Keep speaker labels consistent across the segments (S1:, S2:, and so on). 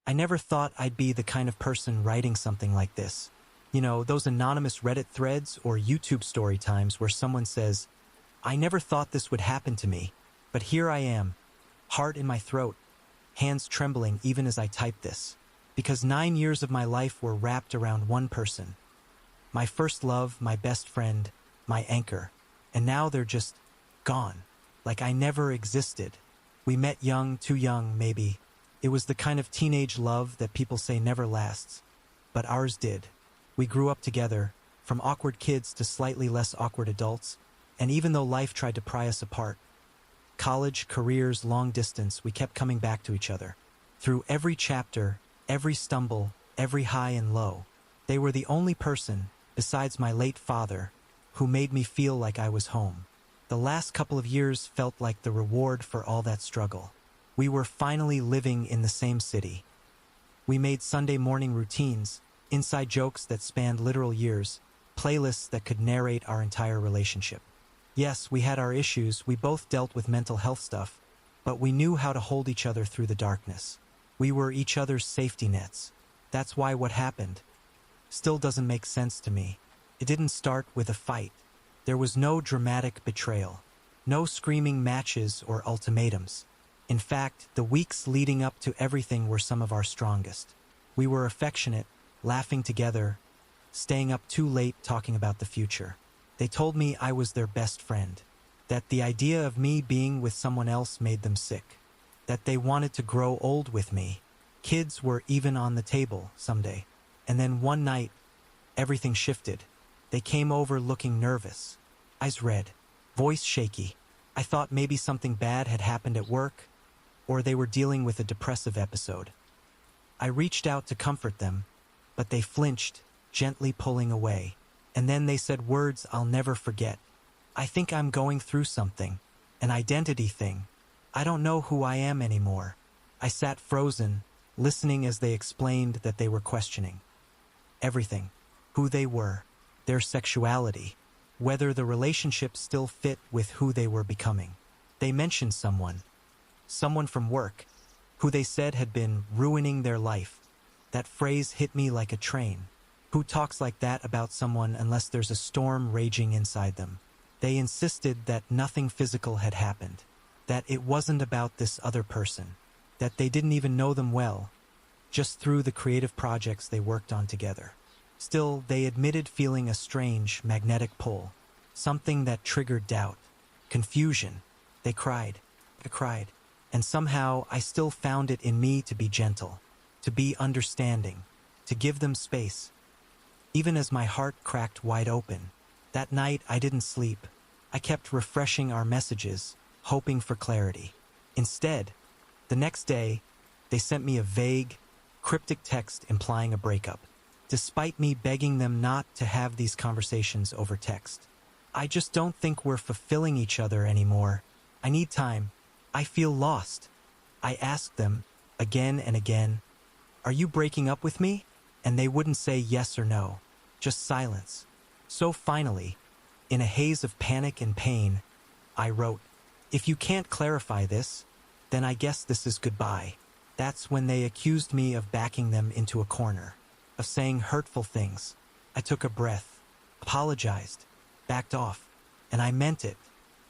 S1: I never thought I'd be the kind of person writing something like this. You know, those anonymous Reddit threads or YouTube story times where someone says, "I never thought this would happen to me, but here I am, heart in my throat, hands trembling even as I type this." Because 9 years of my life were wrapped around one person. My first love, my best friend, my anchor. And now they're just gone. Like I never existed. We met young, too young, maybe. It was the kind of teenage love that people say never lasts. But ours did. We grew up together, from awkward kids to slightly less awkward adults, and even though life tried to pry us apart, college, careers, long distance, we kept coming back to each other. Through every chapter, every stumble, every high and low, they were the only person, besides my late father, who made me feel like I was home. The last couple of years felt like the reward for all that struggle. We were finally living in the same city. We made Sunday morning routines, inside jokes that spanned literal years, playlists that could narrate our entire relationship. Yes, we had our issues, we both dealt with mental health stuff, but we knew how to hold each other through the darkness. We were each other's safety nets. That's why what happened still doesn't make sense to me. It didn't start with a fight. There was no dramatic betrayal, no screaming matches or ultimatums. In fact, the weeks leading up to everything were some of our strongest. We were affectionate, laughing together, staying up too late talking about the future. They told me I was their best friend, that the idea of me being with someone else made them sick, that they wanted to grow old with me. Kids were even on the table someday. And then one night, everything shifted. They came over looking nervous, eyes red, voice shaky. I thought maybe something bad had happened at work, or they were dealing with a depressive episode. I reached out to comfort them, but they flinched, gently pulling away. And then they said words I'll never forget. "I think I'm going through something, an identity thing. I don't know who I am anymore." I sat frozen, listening as they explained that they were questioning everything, who they were, their sexuality, whether the relationship still fit with who they were becoming. They mentioned someone from work, who they said had been ruining their life. That phrase hit me like a train. Who talks like that about someone unless there's a storm raging inside them? They insisted that nothing physical had happened, that it wasn't about this other person, that they didn't even know them well, just through the creative projects they worked on together. Still, they admitted feeling a strange, magnetic pull, something that triggered doubt, confusion. They cried. I cried. And somehow I still found it in me to be gentle, to be understanding, to give them space. Even as my heart cracked wide open, that night I didn't sleep. I kept refreshing our messages, hoping for clarity. Instead, the next day, they sent me a vague, cryptic text implying a breakup, despite me begging them not to have these conversations over text. "I just don't think we're fulfilling each other anymore. I need time. I feel lost." I asked them, again and again, "Are you breaking up with me?" And they wouldn't say yes or no, just silence. So finally, in a haze of panic and pain, I wrote, "If you can't clarify this, then I guess this is goodbye." That's when they accused me of backing them into a corner, of saying hurtful things. I took a breath, apologized, backed off, and I meant it.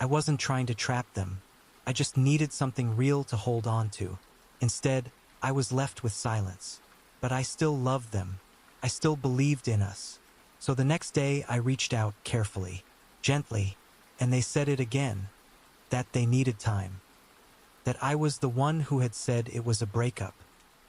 S1: I wasn't trying to trap them. I just needed something real to hold on to. Instead, I was left with silence. But I still loved them. I still believed in us. So the next day I reached out carefully, gently, and they said it again, that they needed time. That I was the one who had said it was a breakup,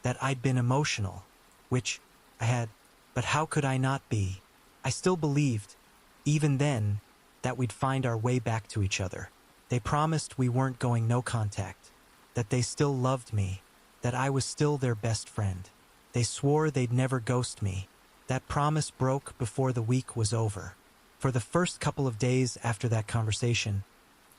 S1: that I'd been emotional, which I had, but how could I not be? I still believed, even then, that we'd find our way back to each other. They promised we weren't going no contact, that they still loved me, that I was still their best friend. They swore they'd never ghost me. That promise broke before the week was over. For the first couple of days after that conversation,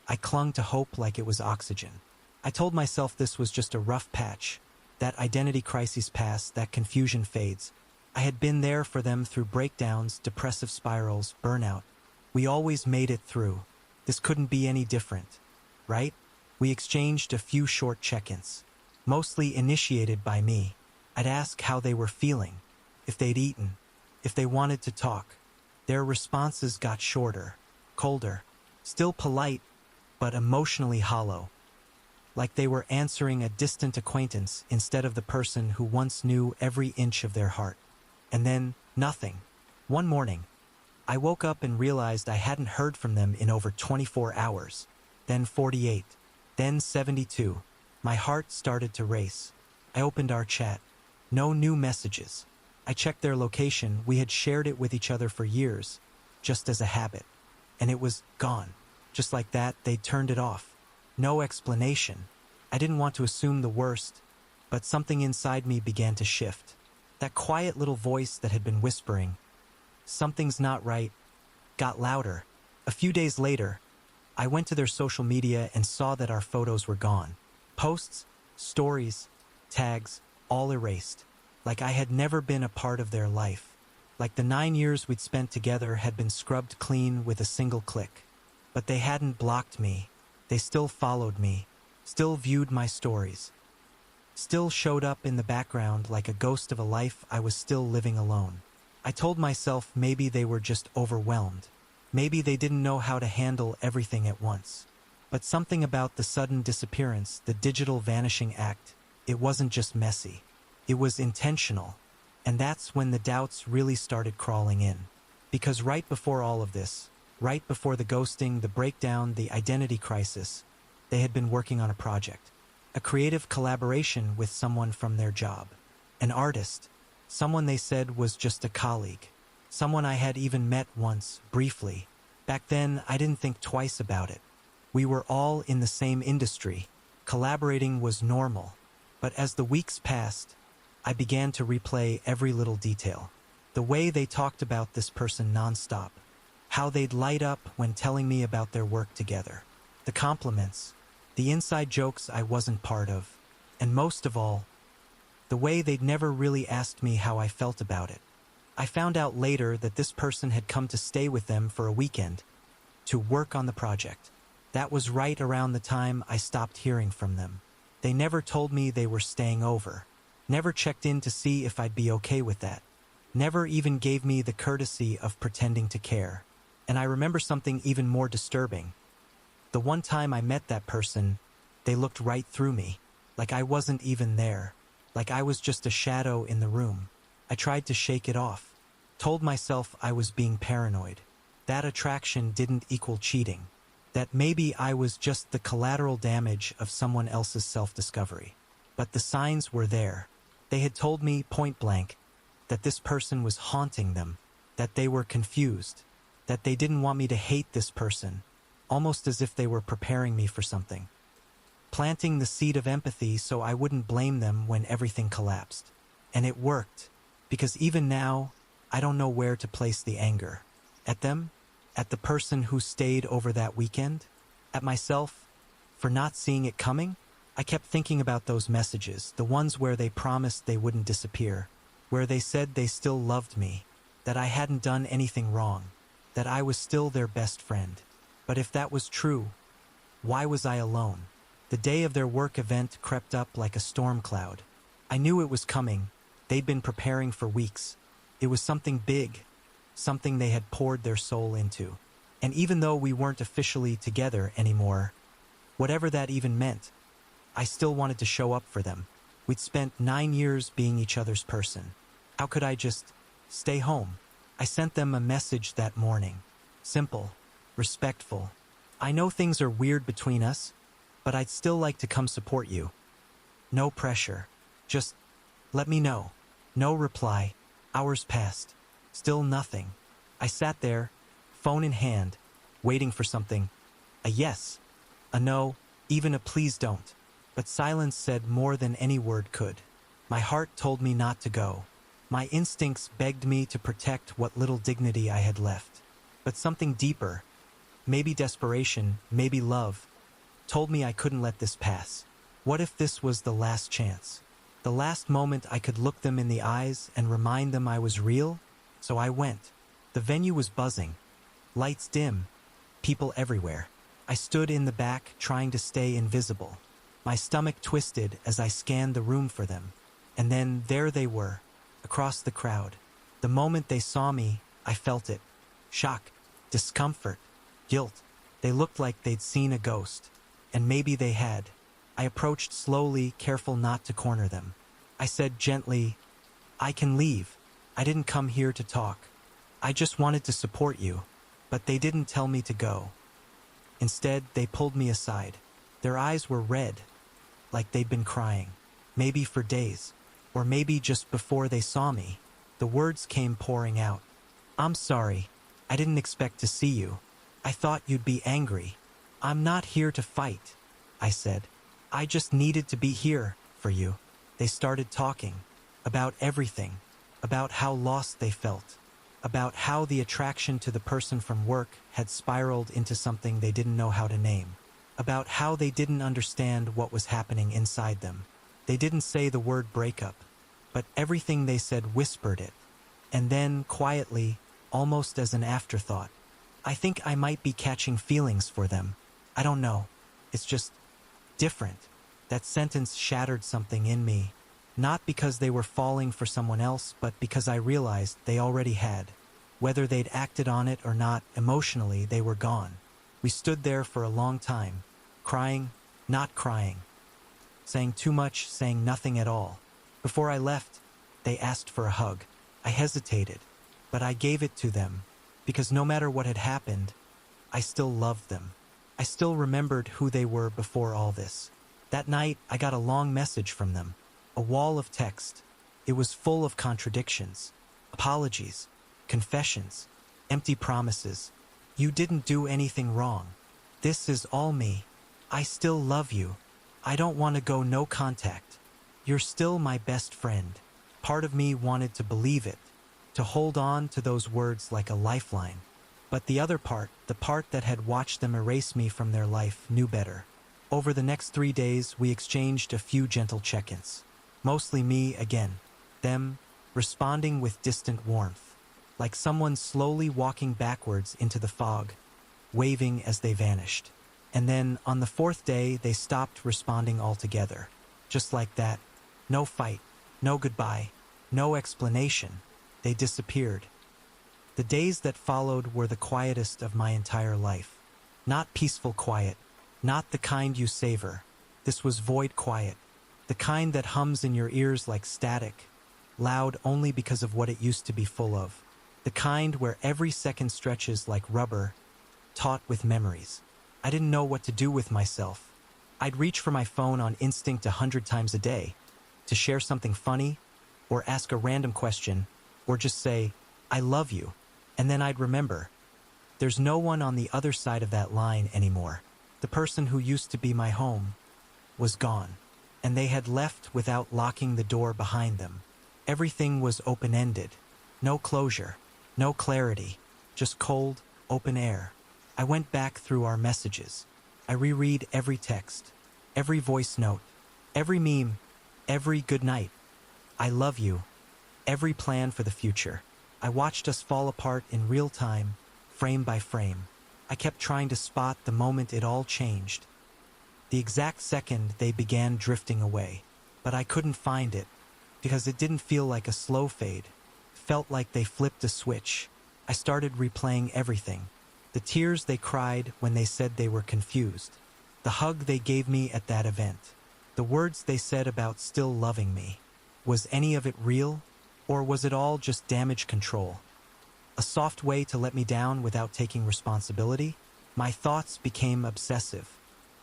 S1: I clung to hope like it was oxygen. I told myself this was just a rough patch, that identity crises pass, that confusion fades. I had been there for them through breakdowns, depressive spirals, burnout. We always made it through. This couldn't be any different, right? We exchanged a few short check-ins, mostly initiated by me. I'd ask how they were feeling, if they'd eaten, if they wanted to talk. Their responses got shorter, colder, still polite, but emotionally hollow, like they were answering a distant acquaintance instead of the person who once knew every inch of their heart. And then, nothing. One morning, I woke up and realized I hadn't heard from them in over 24 hours, then 48, then 72. My heart started to race. I opened our chat. No new messages. I checked their location. We had shared it with each other for years, just as a habit. And it was gone. Just like that, they turned it off. No explanation. I didn't want to assume the worst, but something inside me began to shift. That quiet little voice that had been whispering, "Something's not right," got louder. A few days later, I went to their social media and saw that our photos were gone. Posts, stories, tags, all erased. Like I had never been a part of their life. Like the 9 years we'd spent together had been scrubbed clean with a single click. But they hadn't blocked me. They still followed me, still viewed my stories, still showed up in the background like a ghost of a life I was still living alone. I told myself maybe they were just overwhelmed. Maybe they didn't know how to handle everything at once. But something about the sudden disappearance, the digital vanishing act, it wasn't just messy. It was intentional. And that's when the doubts really started crawling in. Because right before all of this, right before the ghosting, the breakdown, the identity crisis, they had been working on a project. A creative collaboration with someone from their job. An artist. Someone they said was just a colleague. Someone I had even met once, briefly. Back then, I didn't think twice about it. We were all in the same industry. Collaborating was normal. But as the weeks passed, I began to replay every little detail. The way they talked about this person nonstop. How they'd light up when telling me about their work together. The compliments. The inside jokes I wasn't part of. And most of all, the way they'd never really asked me how I felt about it. I found out later that this person had come to stay with them for a weekend, to work on the project. That was right around the time I stopped hearing from them. They never told me they were staying over. Never checked in to see if I'd be okay with that. Never even gave me the courtesy of pretending to care. And I remember something even more disturbing. The one time I met that person, they looked right through me, like I wasn't even there, like I was just a shadow in the room. I tried to shake it off, told myself I was being paranoid. That attraction didn't equal cheating. That maybe I was just the collateral damage of someone else's self-discovery. But the signs were there. They had told me point blank that this person was haunting them, that they were confused, that they didn't want me to hate this person, almost as if they were preparing me for something. Planting the seed of empathy so I wouldn't blame them when everything collapsed. And it worked, because even now, I don't know where to place the anger. At them? At the person who stayed over that weekend? At myself? For not seeing it coming? I kept thinking about those messages, the ones where they promised they wouldn't disappear, where they said they still loved me, that I hadn't done anything wrong, that I was still their best friend. But if that was true, why was I alone? The day of their work event crept up like a storm cloud. I knew it was coming. They'd been preparing for weeks. It was something big, something they had poured their soul into. And even though we weren't officially together anymore, whatever that even meant, I still wanted to show up for them. We'd spent 9 years being each other's person. How could I just stay home? I sent them a message that morning. Simple, respectful. I know things are weird between us, but I'd still like to come support you. No pressure. Just let me know. No reply. Hours passed. Still nothing. I sat there, phone in hand, waiting for something. A yes, a no, even a please don't. But silence said more than any word could. My heart told me not to go. My instincts begged me to protect what little dignity I had left. But something deeper, maybe desperation, maybe love, told me I couldn't let this pass. What if this was the last chance? The last moment I could look them in the eyes and remind them I was real? So I went. The venue was buzzing. Lights dim. People everywhere. I stood in the back, trying to stay invisible. My stomach twisted as I scanned the room for them. And then there they were, across the crowd. The moment they saw me, I felt it. Shock, discomfort, guilt. They looked like they'd seen a ghost. And maybe they had. I approached slowly, careful not to corner them. I said gently, "I can leave. I didn't come here to talk. I just wanted to support you." But they didn't tell me to go. Instead, they pulled me aside. Their eyes were red, like they'd been crying. Maybe for days, or maybe just before they saw me. The words came pouring out. "I'm sorry. I didn't expect to see you. I thought you'd be angry. I'm not here to fight," I said. "I just needed to be here for you." They started talking about everything, about how lost they felt, about how the attraction to the person from work had spiraled into something they didn't know how to name, about how they didn't understand what was happening inside them. They didn't say the word breakup, but everything they said whispered it. And then, quietly, almost as an afterthought, "I think I might be catching feelings for them. I don't know. It's just different." That sentence shattered something in me. Not because they were falling for someone else, but because I realized they already had. Whether they'd acted on it or not, emotionally, they were gone. We stood there for a long time, crying, not crying, saying too much, saying nothing at all. Before I left, they asked for a hug. I hesitated, but I gave it to them, because no matter what had happened, I still loved them. I still remembered who they were before all this. That night, I got a long message from them. A wall of text. It was full of contradictions, apologies, confessions, empty promises. "You didn't do anything wrong. This is all me. I still love you. I don't want to go no contact. You're still my best friend." Part of me wanted to believe it, to hold on to those words like a lifeline. But the other part, the part that had watched them erase me from their life, knew better. Over the next 3 days, we exchanged a few gentle check-ins. Mostly me again, them responding with distant warmth, like someone slowly walking backwards into the fog, waving as they vanished. And then, on the 4th day, they stopped responding altogether. Just like that. No fight, no goodbye, no explanation. They disappeared. The days that followed were the quietest of my entire life. Not peaceful quiet, not the kind you savor. This was void quiet. The kind that hums in your ears like static, loud only because of what it used to be full of. The kind where every second stretches like rubber, taut with memories. I didn't know what to do with myself. I'd reach for my phone on instinct 100 times a day, to share something funny, or ask a random question, or just say, "I love you," and then I'd remember. There's no one on the other side of that line anymore. The person who used to be my home was gone. And they had left without locking the door behind them. Everything was open-ended. No closure, no clarity, just cold, open air. I went back through our messages. I reread every text, every voice note, every meme, every good night. "I love you," every plan for the future. I watched us fall apart in real time, frame by frame. I kept trying to spot the moment it all changed. The exact second they began drifting away. But I couldn't find it, because it didn't feel like a slow fade. It felt like they flipped a switch. I started replaying everything. The tears they cried when they said they were confused. The hug they gave me at that event. The words they said about still loving me. Was any of it real? Or was it all just damage control? A soft way to let me down without taking responsibility? My thoughts became obsessive.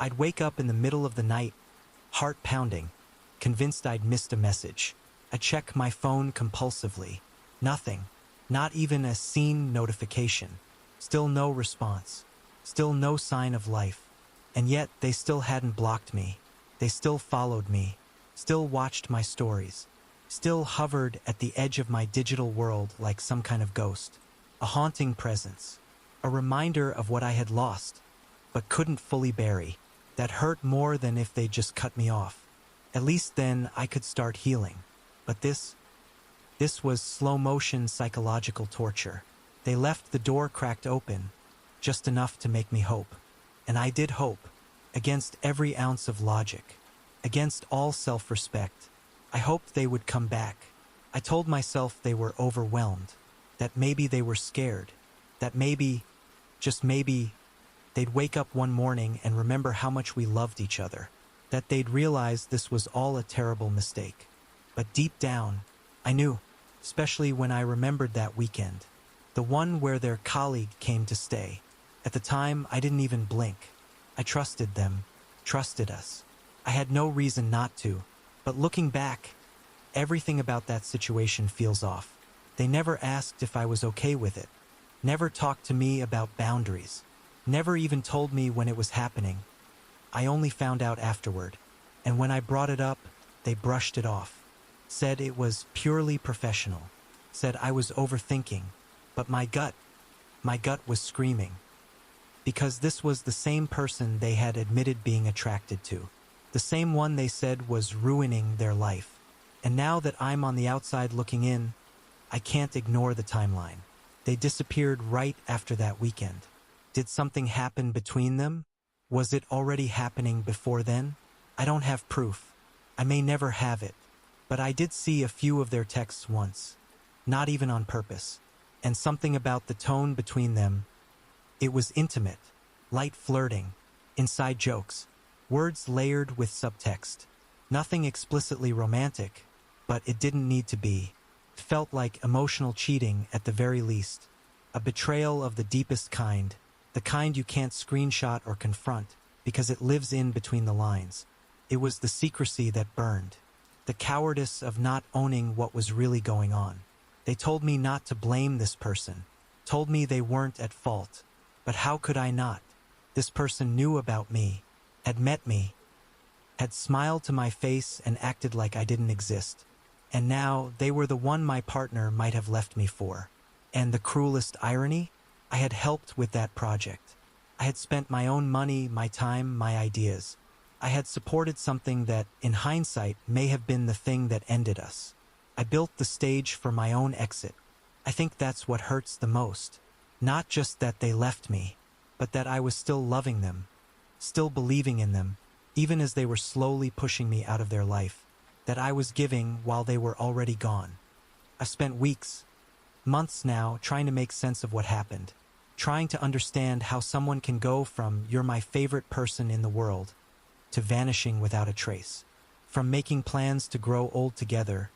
S1: I'd wake up in the middle of the night, heart pounding, convinced I'd missed a message. I'd check my phone compulsively. Nothing. Not even a seen notification. Still no response. Still no sign of life. And yet they still hadn't blocked me. They still followed me. Still watched my stories. Still hovered at the edge of my digital world like some kind of ghost. A haunting presence. A reminder of what I had lost, but couldn't fully bury. That hurt more than if they just cut me off. At least then I could start healing. But this was slow-motion psychological torture. They left the door cracked open, just enough to make me hope. And I did hope, against every ounce of logic, against all self-respect. I hoped they would come back. I told myself they were overwhelmed, that maybe they were scared, that maybe, just maybe, they'd wake up one morning and remember how much we loved each other, that they'd realize this was all a terrible mistake. But deep down, I knew, especially when I remembered that weekend, the one where their colleague came to stay. At the time, I didn't even blink. I trusted them, trusted us. I had no reason not to, but looking back, everything about that situation feels off. They never asked if I was okay with it, never talked to me about boundaries, never even told me when it was happening. I only found out afterward, and when I brought it up, they brushed it off, said it was purely professional, said I was overthinking, but my gut was screaming. Because this was the same person they had admitted being attracted to, the same one they said was ruining their life. And now that I'm on the outside looking in, I can't ignore the timeline. They disappeared right after that weekend. Did something happen between them? Was it already happening before then? I don't have proof. I may never have it. But I did see a few of their texts once, not even on purpose. And something about the tone between them, it was intimate, light flirting, inside jokes, words layered with subtext. Nothing explicitly romantic, but it didn't need to be. It felt like emotional cheating at the very least. A betrayal of the deepest kind, the kind you can't screenshot or confront because it lives in between the lines. It was the secrecy that burned, the cowardice of not owning what was really going on. They told me not to blame this person, told me they weren't at fault. But how could I not? This person knew about me, had met me, had smiled to my face and acted like I didn't exist. And now they were the one my partner might have left me for. And the cruelest irony? I had helped with that project. I had spent my own money, my time, my ideas. I had supported something that, in hindsight, may have been the thing that ended us. I built the stage for my own exit. I think that's what hurts the most. Not just that they left me, but that I was still loving them, still believing in them, even as they were slowly pushing me out of their life, that I was giving while they were already gone. I've spent weeks, months now, trying to make sense of what happened, trying to understand how someone can go from "you're my favorite person in the world" to vanishing without a trace, from making plans to grow old together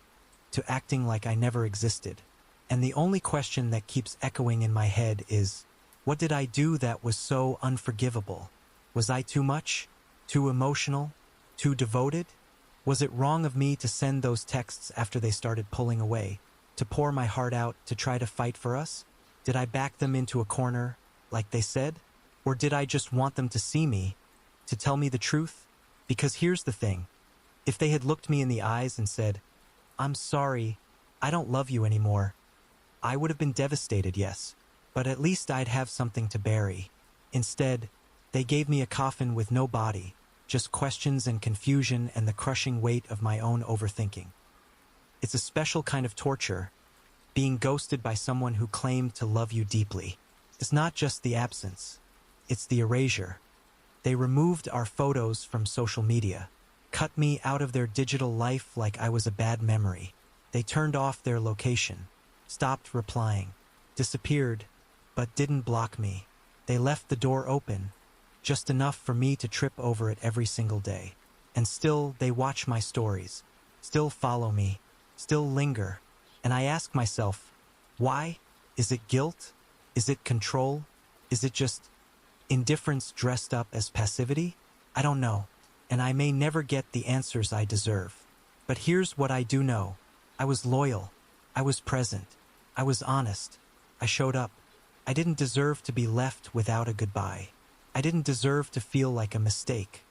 S1: to acting like I never existed. And the only question that keeps echoing in my head is, what did I do that was so unforgivable? Was I too much? Too emotional? Too devoted? Was it wrong of me to send those texts after they started pulling away, to pour my heart out, to try to fight for us? Did I back them into a corner, like they said? Or did I just want them to see me, to tell me the truth? Because here's the thing. If they had looked me in the eyes and said, "I'm sorry, I don't love you anymore," I would have been devastated, yes, but at least I'd have something to bury. Instead, they gave me a coffin with no body, just questions and confusion and the crushing weight of my own overthinking. It's a special kind of torture, being ghosted by someone who claimed to love you deeply. It's not just the absence, it's the erasure. They removed our photos from social media, cut me out of their digital life like I was a bad memory. They turned off their location, stopped replying, disappeared, but didn't block me. They left the door open, just enough for me to trip over it every single day. And still, they watch my stories, still follow me, still linger. And I ask myself, why? Is it guilt? Is it control? Is it just indifference dressed up as passivity? I don't know, and I may never get the answers I deserve. But here's what I do know. I was loyal. I was present. I was honest. I showed up. I didn't deserve to be left without a goodbye. I didn't deserve to feel like a mistake.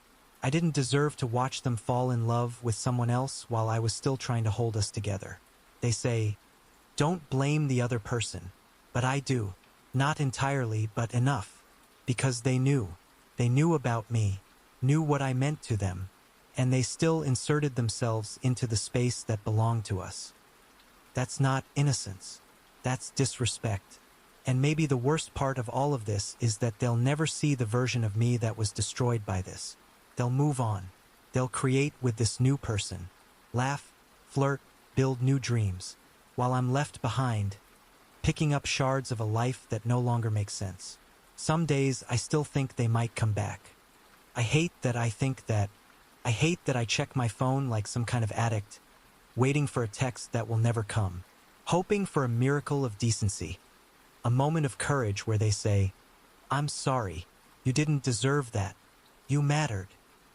S1: I didn't deserve to watch them fall in love with someone else while I was still trying to hold us together. They say, don't blame the other person. But I do. Not entirely, but enough. Because they knew. They knew about me, knew what I meant to them, and they still inserted themselves into the space that belonged to us. That's not innocence. That's disrespect. And maybe the worst part of all of this is that they'll never see the version of me that was destroyed by this. They'll move on. They'll create with this new person. Laugh, flirt, build new dreams, while I'm left behind, picking up shards of a life that no longer makes sense. Some days I still think they might come back. I hate that I think that. I hate that I check my phone like some kind of addict, waiting for a text that will never come, hoping for a miracle of decency, a moment of courage where they say, "I'm sorry, you didn't deserve that. You mattered."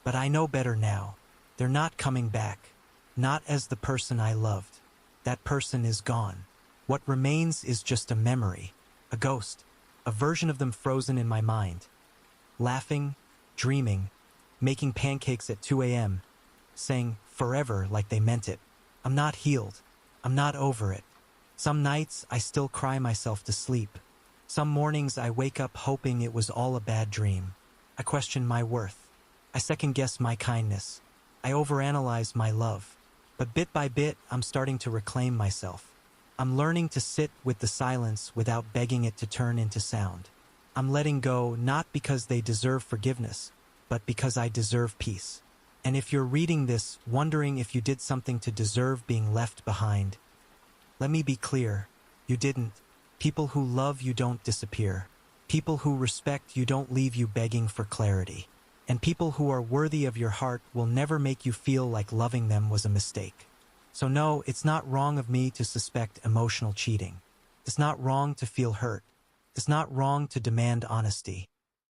S1: But I know better now. They're not coming back, not as the person I loved. That person is gone. What remains is just a memory, a ghost, a version of them frozen in my mind, laughing, dreaming, making pancakes at 2 a.m., saying forever like they meant it. I'm not healed. I'm not over it. Some nights I still cry myself to sleep. Some mornings I wake up hoping it was all a bad dream. I question my worth. I second-guess my kindness. I overanalyze my love. But bit by bit, I'm starting to reclaim myself. I'm learning to sit with the silence without begging it to turn into sound. I'm letting go not because they deserve forgiveness, but because I deserve peace. And if you're reading this, wondering if you did something to deserve being left behind, let me be clear, you didn't. People who love you don't disappear. People who respect you don't leave you begging for clarity. And people who are worthy of your heart will never make you feel like loving them was a mistake. So no, it's not wrong of me to suspect emotional cheating. It's not wrong to feel hurt. It's not wrong to demand honesty.